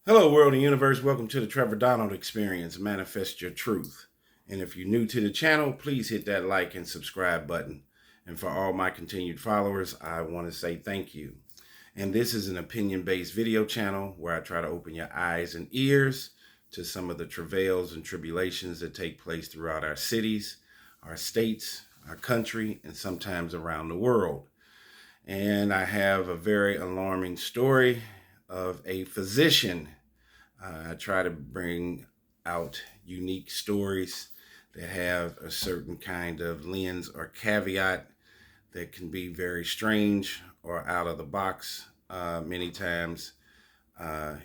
Hello, world and universe. Welcome to the Trevor Donald Experience. Manifest your truth. And if you're new to the channel, please hit that like and subscribe button. And for all my continued followers, I want to say thank you. And this is an opinion-based video channel where I try to open your eyes and ears to some of the travails and tribulations that take place throughout our cities, our states, our country, and sometimes around the world. And I have a very alarming story of a physician. I try to bring out unique stories that have a certain kind of lens or caveat that can be very strange or out of the box many times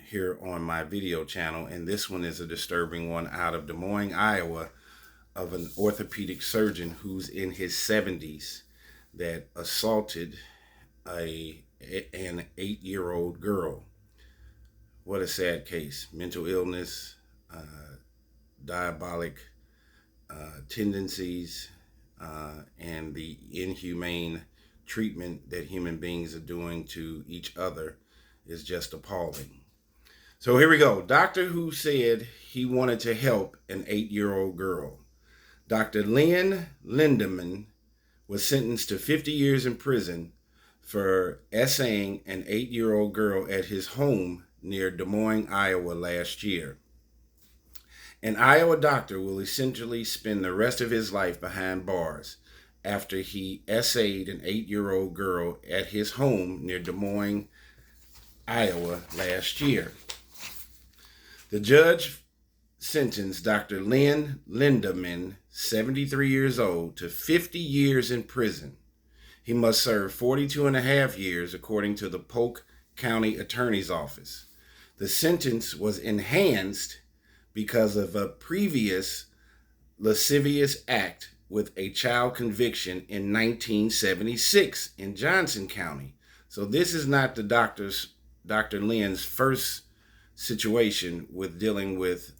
here on my video channel. And this one is a disturbing one out of Des Moines, Iowa, of an orthopedic surgeon who's in his 70s that assaulted an 8-year-old girl. What a sad case. Mental illness, diabolic tendencies, and the inhumane treatment that human beings are doing to each other is just appalling. So here we go. Doctor who said he wanted to help an 8-year-old girl. Dr. Lynn Lindemann was sentenced to 50 years in prison for essaying an 8-year-old girl at his home near Des Moines, Iowa last year. An Iowa doctor will essentially spend the rest of his life behind bars after he essayed an 8-year-old girl at his home near Des Moines, Iowa last year. The judge sentenced Dr. Lynn Lindemann, 73 years old, to 50 years in prison. He must serve 42 and a half years, according to the Polk County Attorney's Office. The sentence was enhanced because of a previous lascivious act with a child conviction in 1976 in Johnson County. So this is not the Dr. Lynn's first situation with dealing with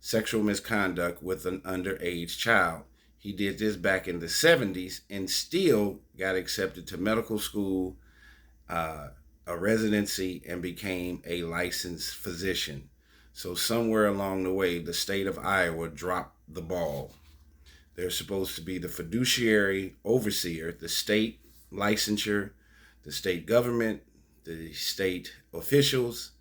sexual misconduct with an underage child. He did this back in the 70s and still got accepted to medical school, a residency, and became a licensed physician. So somewhere along the way, the state of Iowa dropped the ball. They're supposed to be the fiduciary overseer, the state licensure, the state government, the state officials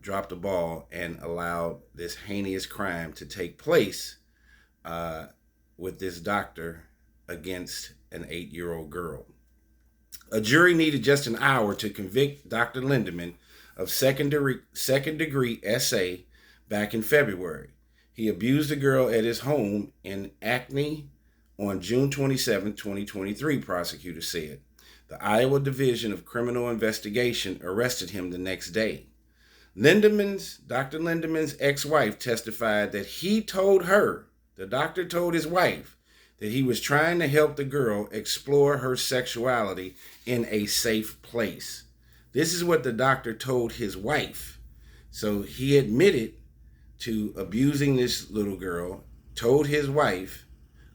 dropped the ball and allowed this heinous crime to take place with this doctor against an 8-year-old girl. A jury needed just an hour to convict Dr. Lindemann of second-degree essay back in February. He abused a girl at his home in Acme on June 27, 2023, prosecutors said. The Iowa Division of Criminal Investigation arrested him the next day. Dr. Lindemann's ex-wife testified that he told her, the doctor told his wife, that he was trying to help the girl explore her sexuality in a safe place. This is what the doctor told his wife. So he admitted to abusing this little girl, told his wife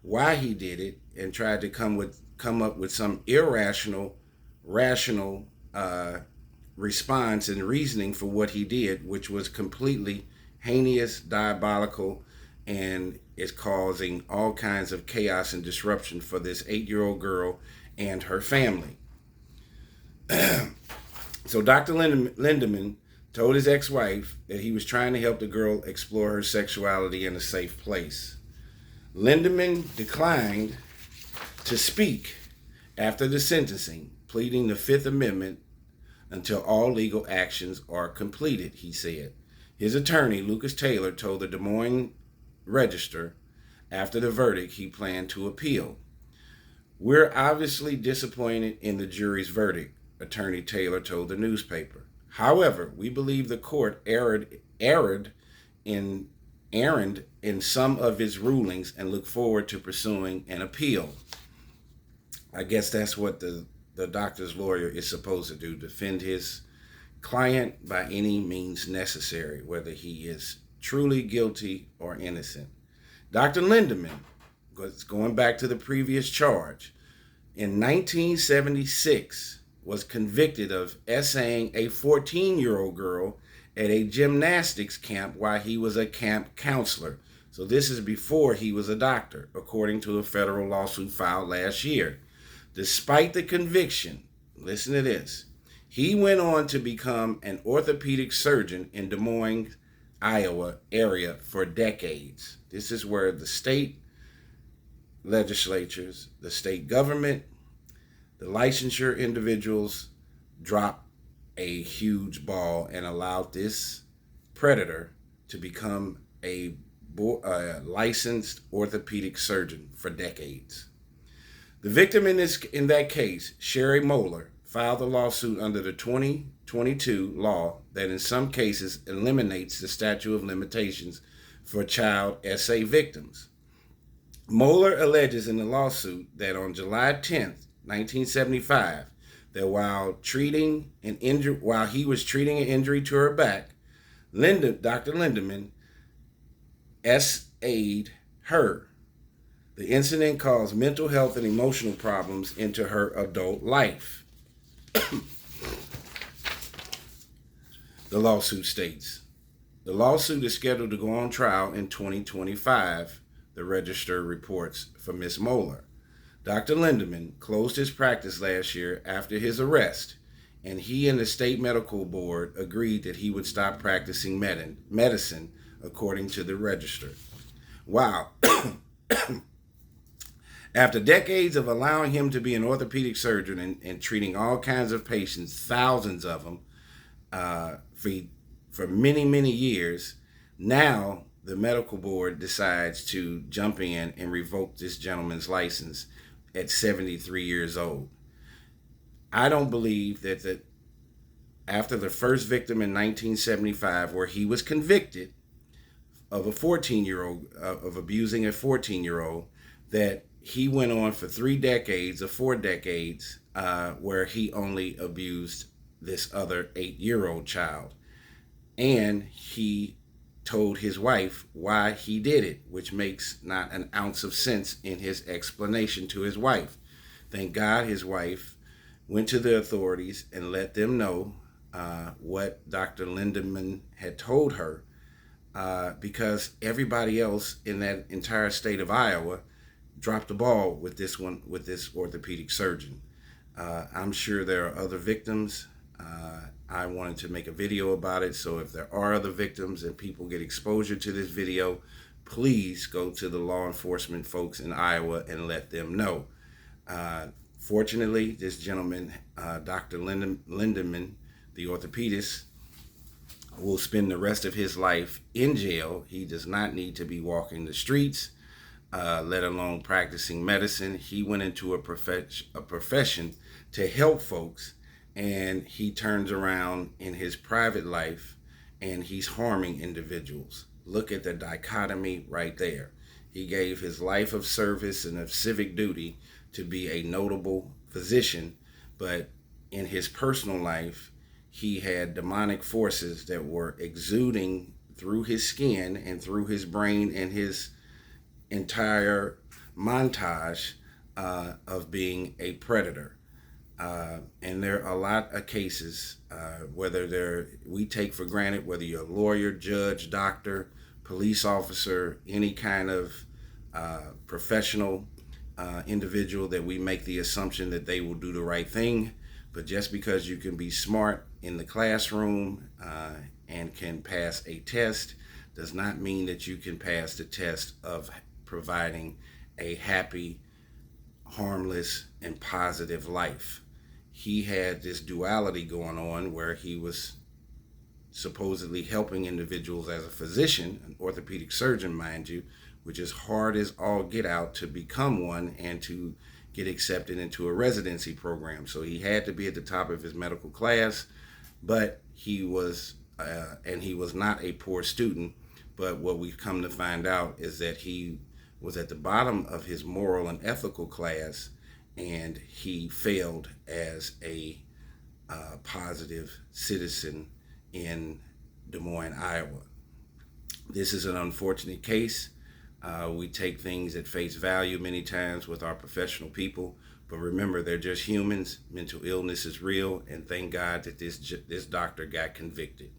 why he did it, and tried to come up with some irrational, rational response and reasoning for what he did, which was completely heinous, diabolical, and is causing all kinds of chaos and disruption for this 8-year-old girl and her family. So Dr. Lindemann told his ex-wife that he was trying to help the girl explore her sexuality in a safe place. Lindemann declined to speak after the sentencing, pleading the Fifth Amendment until all legal actions are completed, he said. His attorney, Lucas Taylor, told the Des Moines Register after the verdict he planned to appeal. We're obviously disappointed in the jury's verdict, Attorney Taylor told the newspaper. However, we believe the court erred in some of its rulings and look forward to pursuing an appeal. I guess that's what the doctor's lawyer is supposed to do, defend his client by any means necessary, whether he is truly guilty or innocent. Dr. Lindemann, going back to the previous charge, in 1976, was convicted of essaying a 14-year-old girl at a gymnastics camp while he was a camp counselor. So this is before he was a doctor, according to a federal lawsuit filed last year. Despite the conviction, listen to this, he went on to become an orthopedic surgeon in Des Moines, Iowa area for decades. This is where the state legislatures, the state government, the licensure individuals dropped a huge ball and allowed this predator to become a licensed orthopedic surgeon for decades. The victim in that case, Sherry Moeller, filed a lawsuit under the 2022 law that in some cases eliminates the statute of limitations for child SA victims. Moeller alleges in the lawsuit that on July 10th, 1975, that while he was treating an injury to her back, Dr. Lindemann SA'd her. The incident caused mental health and emotional problems into her adult life. The lawsuit states, the lawsuit is scheduled to go on trial in 2025, the Register reports for Ms. Moeller. Dr. Lindemann closed his practice last year after his arrest, and he and the state medical board agreed that he would stop practicing medicine, according to the Register. Wow. After decades of allowing him to be an orthopedic surgeon and treating all kinds of patients, thousands of them, for many, many years, now the medical board decides to jump in and revoke this gentleman's license at 73 years old. I don't believe that after the first victim in 1975, where he was convicted of of abusing a 14-year-old, that he went on for 3 decades or 4 decades where he only abused this other 8-year-old child. And he told his wife why he did it, which makes not an ounce of sense in his explanation to his wife. Thank God his wife went to the authorities and let them know what Dr. Lindemann had told her, because everybody else in that entire state of Iowa dropped the ball with this orthopedic surgeon. I'm sure there are other victims. I wanted to make a video about it, so if there are other victims and people get exposure to this video, please go to the law enforcement folks in Iowa and let them know. Fortunately, this gentleman, Dr. Lindemann, the orthopedist, will spend the rest of his life in jail. He does not need to be walking the streets, let alone practicing medicine. He went into a profession to help folks, and he turns around in his private life and he's harming individuals. Look at the dichotomy right there. He gave his life of service and of civic duty to be a notable physician, but in his personal life, he had demonic forces that were exuding through his skin and through his brain and his entire montage of being a predator. And there are a lot of cases, we take for granted, whether you're a lawyer, judge, doctor, police officer, any kind of professional individual, that we make the assumption that they will do the right thing. But just because you can be smart in the classroom and can pass a test does not mean that you can pass the test of providing a happy, harmless, and positive life. He had this duality going on where he was supposedly helping individuals as a physician, an orthopedic surgeon, mind you, which is hard as all get out to become one and to get accepted into a residency program. So he had to be at the top of his medical class, but he was not a poor student. But what we've come to find out is that he was at the bottom of his moral and ethical class, and he failed as a positive citizen in Des Moines, Iowa. This is an unfortunate case. We take things at face value many times with our professional people, But remember, they're just humans. Mental illness is real, and thank God that this doctor got convicted.